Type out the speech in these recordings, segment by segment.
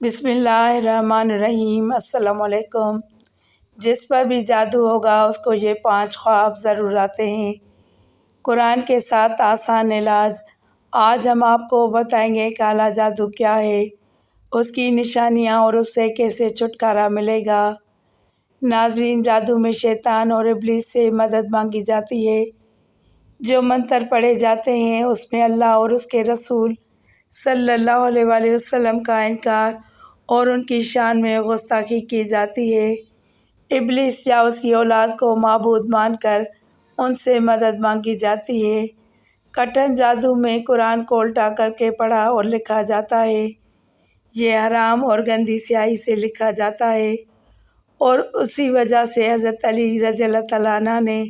بسم اللہ الرحمن الرحیم۔ السلام علیکم۔ جس پر بھی جادو ہوگا اس کو یہ 5 خواب ضرور آتے ہیں۔ قرآن کے ساتھ آسان علاج۔ آج ہم آپ کو بتائیں گے کالا جادو کیا ہے، اس کی نشانیاں اور اس سے کیسے چھٹکارا ملے گا۔ ناظرین، جادو میں شیطان اور ابلیس سے مدد مانگی جاتی ہے۔ جو منتر پڑھے جاتے ہیں اس میں اللہ اور اس کے رسول صلی اللہ علیہ وآلہ وسلم کا انکار اور ان کی شان میں گستاخی کی جاتی ہے۔ ابلیس یا اس کی اولاد کو معبود مان کر ان سے مدد مانگی جاتی ہے۔ کٹھن جادو میں قرآن کو الٹا کر کے پڑھا اور لکھا جاتا ہے۔ یہ حرام اور گندی سیاہی سے لکھا جاتا ہے، اور اسی وجہ سے حضرت علی رضی اللہ تعالیٰ عنہ نے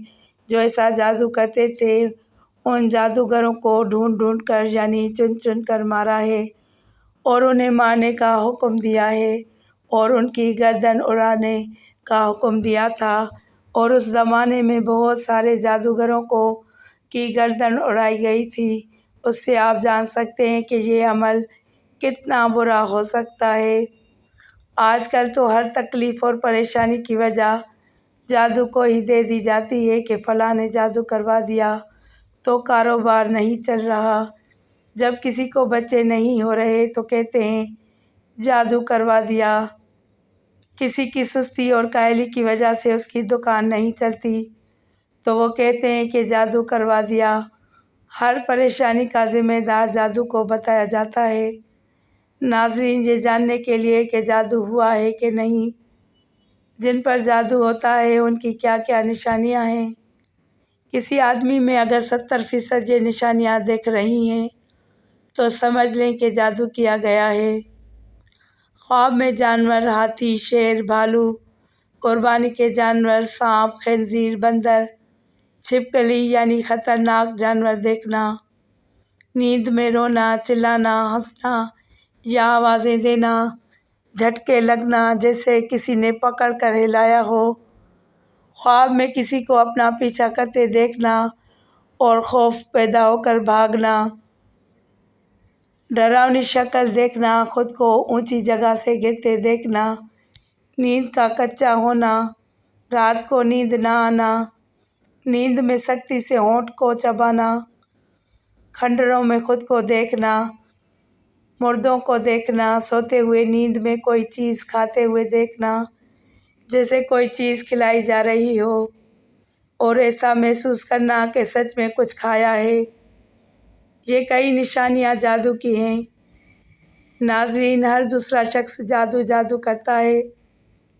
جو ایسا جادو کرتے تھے ان جادوگروں کو ڈھونڈ ڈھونڈ کر یعنی چن چن کر مارا ہے اور انہیں مارنے کا حکم دیا ہے اور ان کی گردن اڑانے کا حکم دیا تھا، اور اس زمانے میں بہت سارے جادوگروں کی گردن اڑائی گئی تھی۔ اس سے آپ جان سکتے ہیں کہ یہ عمل کتنا برا ہو سکتا ہے۔ آج کل تو ہر تکلیف اور پریشانی کی وجہ جادو کو ہی دے دی جاتی ہے کہ فلاں نے جادو کروا دیا تو کاروبار نہیں چل رہا۔ جب کسی کو بچے نہیں ہو رہے تو کہتے ہیں جادو کروا دیا۔ کسی کی سستی اور کاہلی کی وجہ سے اس کی دکان نہیں چلتی تو وہ کہتے ہیں کہ جادو کروا دیا۔ ہر پریشانی کا ذمہ دار جادو کو بتایا جاتا ہے۔ ناظرین، یہ جاننے کے لیے کہ جادو ہوا ہے کہ نہیں، جن پر جادو ہوتا ہے ان کی کیا کیا نشانیاں ہیں۔ کسی آدمی میں اگر 70% یہ نشانیاں دیکھ رہی ہیں تو سمجھ لیں کہ جادو کیا گیا ہے۔ خواب میں جانور ہاتھی، شیر، بھالو، قربانی کے جانور، سانپ، خنزیر، بندر، چھپکلی یعنی خطرناک جانور دیکھنا، نیند میں رونا، چلانا، ہنسنا یا آوازیں دینا، جھٹکے لگنا جیسے کسی نے پکڑ کر ہلایا ہو، خواب میں کسی کو اپنا پیچھا کرتے دیکھنا اور خوف پیدا ہو کر بھاگنا، ڈراؤنی شکل دیکھنا، خود کو اونچی جگہ سے گرتے دیکھنا، نیند کا کچا ہونا، رات کو نیند نہ آنا، نیند میں سختی سے ہونٹ کو چبانا، کھنڈروں میں خود کو دیکھنا، مردوں کو دیکھنا، سوتے ہوئے نیند میں کوئی چیز کھاتے ہوئے دیکھنا جیسے کوئی چیز کھلائی جا رہی ہو اور ایسا محسوس کرنا کہ سچ میں کچھ کھایا ہے۔ یہ کئی نشانیاں جادو کی ہیں۔ ناظرین، ہر دوسرا شخص جادو کرتا ہے۔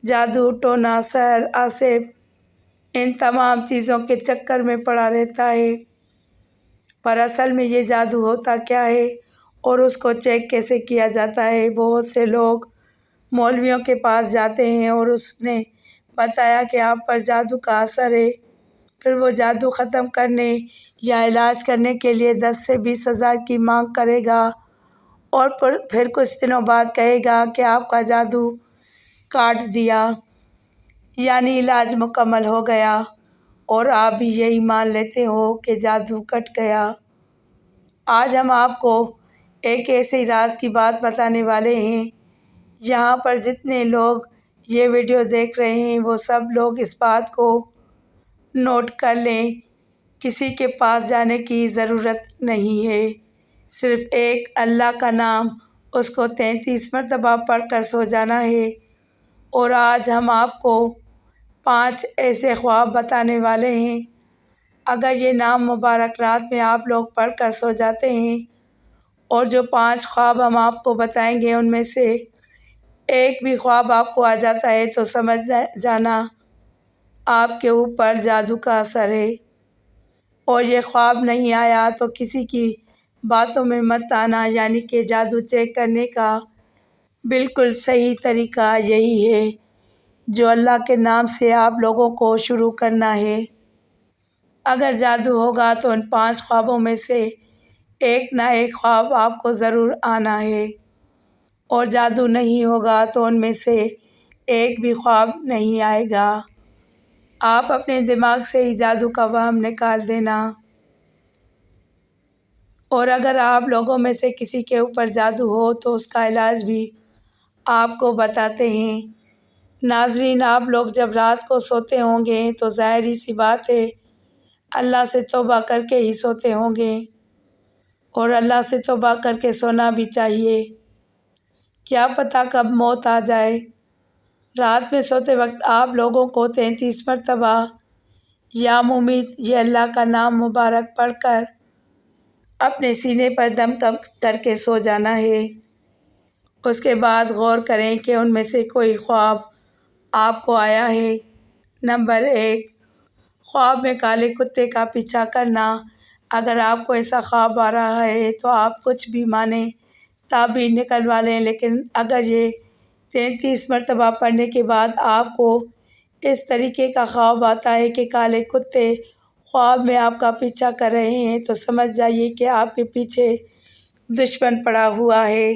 جادو ٹونا، سحر، عصب، ان تمام چیزوں کے چکر میں پڑا رہتا ہے، پر اصل میں یہ جادو ہوتا کیا ہے اور اس کو چیک کیسے کیا جاتا ہے۔ بہت سے لوگ مولویوں کے پاس جاتے ہیں اور اس نے بتایا کہ آپ پر جادو کا اثر ہے، پھر وہ جادو ختم کرنے یا علاج کرنے کے لیے 10 سے 20 ہزار کی مانگ کرے گا اور پھر کچھ دنوں بعد کہے گا کہ آپ کا جادو کاٹ دیا، یعنی علاج مکمل ہو گیا، اور آپ بھی یہی مان لیتے ہو کہ جادو کٹ گیا۔ آج ہم آپ کو ایک ایسے راز کی بات بتانے والے ہیں۔ یہاں پر جتنے لوگ یہ ویڈیو دیکھ رہے ہیں وہ سب لوگ اس بات کو نوٹ کر لیں، کسی کے پاس جانے کی ضرورت نہیں ہے، صرف ایک اللہ کا نام اس کو 33 مرتبہ پڑھ کر سو جانا ہے۔ اور آج ہم آپ کو 5 ایسے خواب بتانے والے ہیں۔ اگر یہ نام مبارک رات میں آپ لوگ پڑھ کر سو جاتے ہیں اور جو 5 خواب ہم آپ کو بتائیں گے ان میں سے ایک بھی خواب آپ کو آ جاتا ہے تو سمجھ جانا آپ کے اوپر جادو کا اثر ہے، اور یہ خواب نہیں آیا تو کسی کی باتوں میں مت آنا، یعنی کہ جادو چیک کرنے کا بالکل صحیح طریقہ یہی ہے جو اللہ کے نام سے آپ لوگوں کو شروع کرنا ہے۔ اگر جادو ہوگا تو ان 5 خوابوں میں سے ایک نہ ایک خواب آپ کو ضرور آنا ہے، اور جادو نہیں ہوگا تو ان میں سے ایک بھی خواب نہیں آئے گا۔ آپ اپنے دماغ سے ہی جادو کا وہم نکال دینا۔ اور اگر آپ لوگوں میں سے کسی کے اوپر جادو ہو تو اس کا علاج بھی آپ کو بتاتے ہیں۔ ناظرین، آپ لوگ جب رات کو سوتے ہوں گے تو ظاہری سی بات ہے اللہ سے توبہ کر کے ہی سوتے ہوں گے، اور اللہ سے توبہ کر کے سونا بھی چاہیے۔ کیا پتہ کب موت آ جائے۔ رات میں سوتے وقت آپ لوگوں کو 33 مرتبہ یا ممیت یہ اللہ کا نام مبارک پڑھ کر اپنے سینے پر دم کر کے سو جانا ہے۔ اس کے بعد غور کریں کہ ان میں سے کوئی خواب آپ کو آیا ہے۔ نمبر 1، خواب میں کالے کتے کا پیچھا کرنا۔ اگر آپ کو ایسا خواب آ رہا ہے تو آپ کچھ بھی مانیں، تعبیر نکلوا لیں، لیکن اگر یہ 33 مرتبہ پڑھنے کے بعد آپ کو اس طریقے کا خواب آتا ہے کہ کالے کتے خواب میں آپ کا پیچھا کر رہے ہیں تو سمجھ جائیے کہ آپ کے پیچھے دشمن پڑا ہوا ہے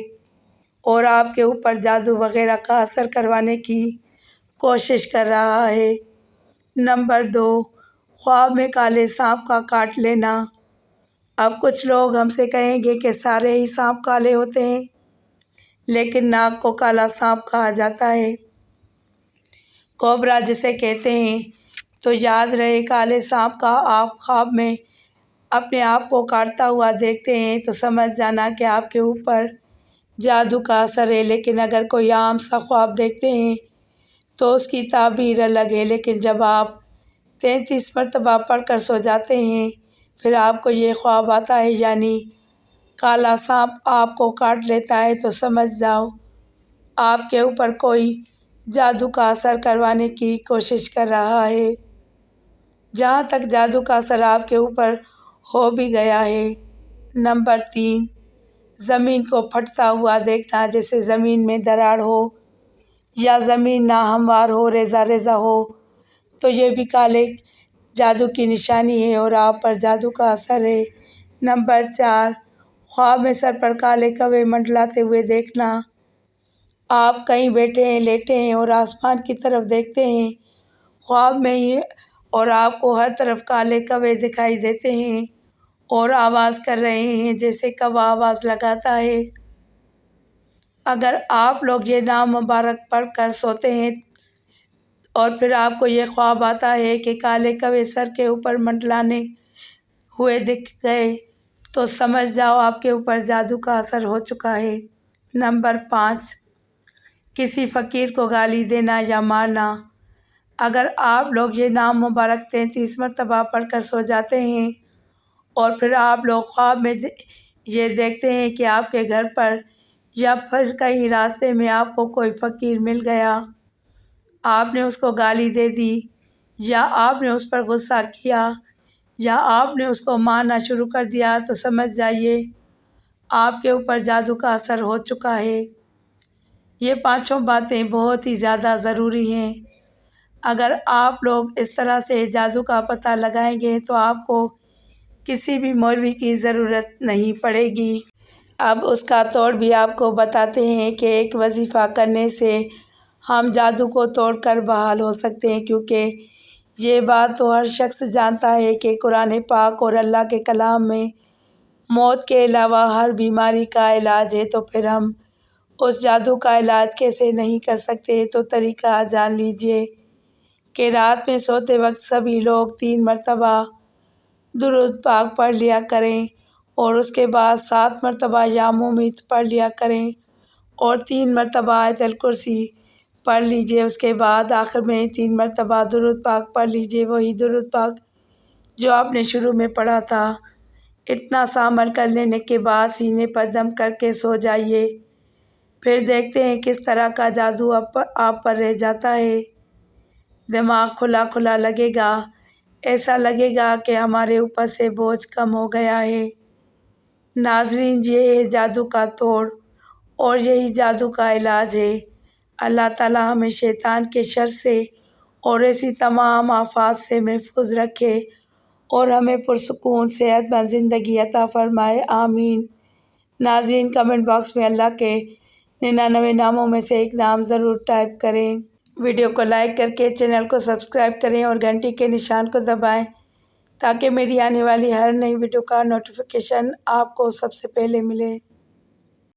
اور آپ کے اوپر جادو وغیرہ کا اثر کروانے کی کوشش کر رہا ہے۔ نمبر 2، خواب میں کالے سانپ کا کاٹ لینا۔ اب کچھ لوگ ہم سے کہیں گے کہ سارے ہی سانپ کالے ہوتے ہیں، لیکن ناگ کو کالا سانپ کہا جاتا ہے، کوبرا جسے کہتے ہیں۔ تو یاد رہے، کالے سانپ کا آپ خواب میں اپنے آپ کو کاٹتا ہوا دیکھتے ہیں تو سمجھ جانا کہ آپ کے اوپر جادو کا اثر ہے۔ لیکن اگر کوئی عام سا خواب دیکھتے ہیں تو اس کی تعبیر الگ ہے۔ لیکن جب آپ 33 مرتبہ پڑھ کر سو جاتے ہیں، پھر آپ کو یہ خواب آتا ہے، یعنی کالا سانپ آپ کو کاٹ لیتا ہے، تو سمجھ جاؤ آپ کے اوپر کوئی جادو کا اثر کروانے کی کوشش کر رہا ہے۔ جہاں تک جادو کا اثر آپ کے اوپر ہو بھی گیا ہے۔ نمبر 3، زمین کو پھٹتا ہوا دیکھنا، جیسے زمین میں دراڑ ہو یا زمین ناہموار ہو، ریزہ ریزہ ہو، تو یہ بھی کالے جادو کی نشانی ہے اور آپ پر جادو کا اثر ہے۔ نمبر 4، خواب میں سر پر کالے کوے منڈلاتے ہوئے دیکھنا۔ آپ کہیں بیٹھے ہیں، لیٹے ہیں اور آسمان کی طرف دیکھتے ہیں خواب میں ہی، اور آپ کو ہر طرف کالے کوے دکھائی دیتے ہیں اور آواز کر رہے ہیں جیسے کوا آواز لگاتا ہے۔ اگر آپ لوگ یہ نام مبارک پڑھ کر سوتے ہیں اور پھر آپ کو یہ خواب آتا ہے کہ کالے کوے سر کے اوپر منڈلانے ہوئے دکھ گئے تو سمجھ جاؤ آپ کے اوپر جادو کا اثر ہو چکا ہے۔ نمبر 5، کسی فقیر کو گالی دینا یا مارنا۔ اگر آپ لوگ یہ نام مبارک 33 مرتبہ پڑھ کر سو جاتے ہیں اور پھر آپ لوگ خواب میں یہ دیکھتے ہیں کہ آپ کے گھر پر یا پھر کہیں راستے میں آپ کو کوئی فقیر مل گیا، آپ نے اس کو گالی دے دی یا آپ نے اس پر غصہ کیا یا آپ نے اس کو مارنا شروع کر دیا، تو سمجھ جائیے آپ کے اوپر جادو کا اثر ہو چکا ہے۔ یہ 5 باتیں بہت ہی زیادہ ضروری ہیں۔ اگر آپ لوگ اس طرح سے جادو کا پتہ لگائیں گے تو آپ کو کسی بھی مولوی کی ضرورت نہیں پڑے گی۔ اب اس کا توڑ بھی آپ کو بتاتے ہیں کہ ایک وظیفہ کرنے سے ہم جادو کو توڑ کر بحال ہو سکتے ہیں، کیونکہ یہ بات تو ہر شخص جانتا ہے کہ قرآن پاک اور اللہ کے کلام میں موت کے علاوہ ہر بیماری کا علاج ہے، تو پھر ہم اس جادو کا علاج کیسے نہیں کر سکتے۔ تو طریقہ جان لیجئے کہ رات میں سوتے وقت سبھی لوگ 3 مرتبہ درود پاک پڑھ لیا کریں اور اس کے بعد 7 مرتبہ یا ممیت پڑھ لیا کریں اور 3 مرتبہ آیت الکرسی پڑھ لیجئے۔ اس کے بعد آخر میں 3 مرتبہ درود پاک پڑھ لیجئے، وہی درود پاک جو آپ نے شروع میں پڑھا تھا۔ اتنا سا عمل کر لینے کے بعد سینے پر دم کر کے سو جائیے، پھر دیکھتے ہیں کس طرح کا جادو آپ پر رہ جاتا ہے۔ دماغ کھلا کھلا لگے گا، ایسا لگے گا کہ ہمارے اوپر سے بوجھ کم ہو گیا ہے۔ ناظرین، یہ ہے جادو کا توڑ اور یہی جادو کا علاج ہے۔ اللہ تعالیٰ ہمیں شیطان کے شر سے اور ایسی تمام آفات سے محفوظ رکھے اور ہمیں پرسکون صحت مند زندگی عطا فرمائے، آمین۔ ناظرین، کمنٹ باکس میں اللہ کے 99 ناموں میں سے ایک نام ضرور ٹائپ کریں۔ ویڈیو کو لائک کر کے چینل کو سبسکرائب کریں اور گھنٹی کے نشان کو دبائیں تاکہ میری آنے والی ہر نئی ویڈیو کا نوٹیفیکیشن آپ کو سب سے پہلے ملے۔